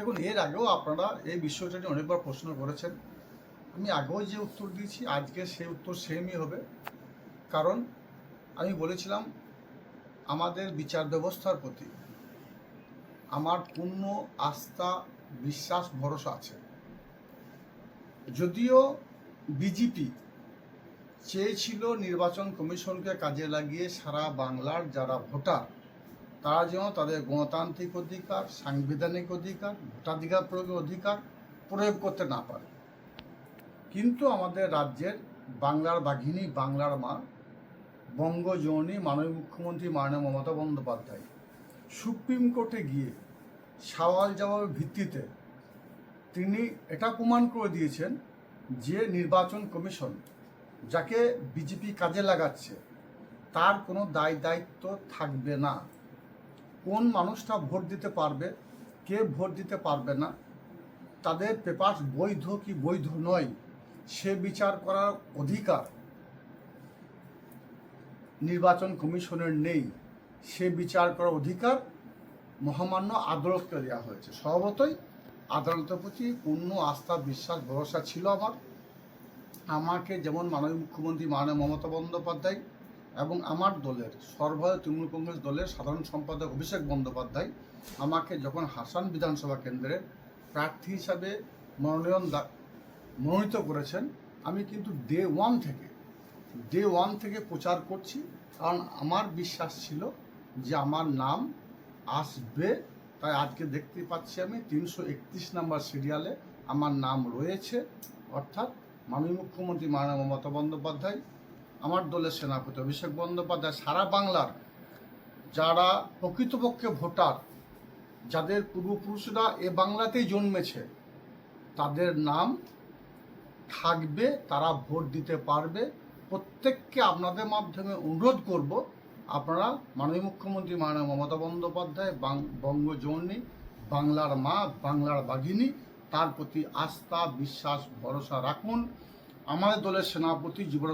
দেখুন, এর আগেও আপনারা এই বিষয়টা নিয়ে অনেকবার প্রশ্ন করেছেন। আমি আগেও যে উত্তর দিয়েছি আজকে সেই উত্তর সেমই হবে। কারণ আমি বলেছিলাম আমাদের বিচার ব্যবস্থার প্রতি আমার পূর্ণ আস্থা, বিশ্বাস, ভরসা আছে। যদিও বিজেপি চেয়েছিল নির্বাচন কমিশনকে কাজে লাগিয়ে সারা বাংলার যারা ভোটার তারা যেন তাদের গণতান্ত্রিক অধিকার, সাংবিধানিক অধিকার, ভোটাধিকার প্রয়োগের অধিকার প্রয়োগ করতে না পারে, কিন্তু আমাদের রাজ্যের বাংলার বাঘিনী, বাংলার মা, বঙ্গজননী মাননীয় মুখ্যমন্ত্রী মাননীয় মমতা বন্দ্যোপাধ্যায় সুপ্রিম কোর্টে গিয়ে সওয়াল জবাবের ভিত্তিতে তিনি এটা প্রমাণ করে দিয়েছেন যে নির্বাচন কমিশন যাকে বিজেপি কাজে লাগাচ্ছে তার কোনো দায় দায়িত্ব থাকবে না। কোন মানুষটা ভোট দিতে পারবে, কে ভোট দিতে পারবে না, তাদের পেপার বৈধ কি বৈধ নয় সে বিচার করার অধিকার নির্বাচন কমিশনের নেই। সে বিচার করার অধিকার মহামান্য আদালতকে দেওয়া হয়েছে। স্বভাবতই আদালতের প্রতি পূর্ণ আস্থা, বিশ্বাস, ভরসা ছিল আমার। আমাকে যেমন মাননীয় মুখ্যমন্ত্রী মাননীয় মমতা বন্দ্যোপাধ্যায় এবং আমার দলের সর্বভারতীয় তৃণমূল কংগ্রেস দলের সাধারণ সম্পাদক অভিষেক বন্দ্যোপাধ্যায় আমাকে যখন হাসান বিধানসভা কেন্দ্রে প্রার্থী হিসাবে মনোনীত করেছেন, আমি কিন্তু ডে ওয়ান থেকে প্রচার করছি। কারণ আমার বিশ্বাস ছিল যে আমার নাম আসবে। তাই আজকে দেখতে পাচ্ছি আমি 331 নম্বর সিরিয়ালে আমার নাম রয়েছে। অর্থাৎ মাননীয় মুখ্যমন্ত্রী মাননীয় মমতা বন্দ্যোপাধ্যায়, আমার দলের সেনাপতি অভিষেক বন্দ্যোপাধ্যায় সারা বাংলার যারা প্রকৃতপক্ষে ভোটার, যাদের পূর্বপুরুষরা এ বাংলাতেই জন্মেছে, তাদের নাম থাকবে, তারা ভোট দিতে পারবে। প্রত্যেককে আপনাদের মাধ্যমে অনুরোধ করব, আপনারা মাননীয় মুখ্যমন্ত্রী মাননীয় মমতা বন্দ্যোপাধ্যায়, বঙ্গজননী, বাংলার মা, বাংলার বাঘিনী, তার প্রতি আস্থা, বিশ্বাস, ভরসা রাখুন। আমাদের দলের সেনাপতি জীবন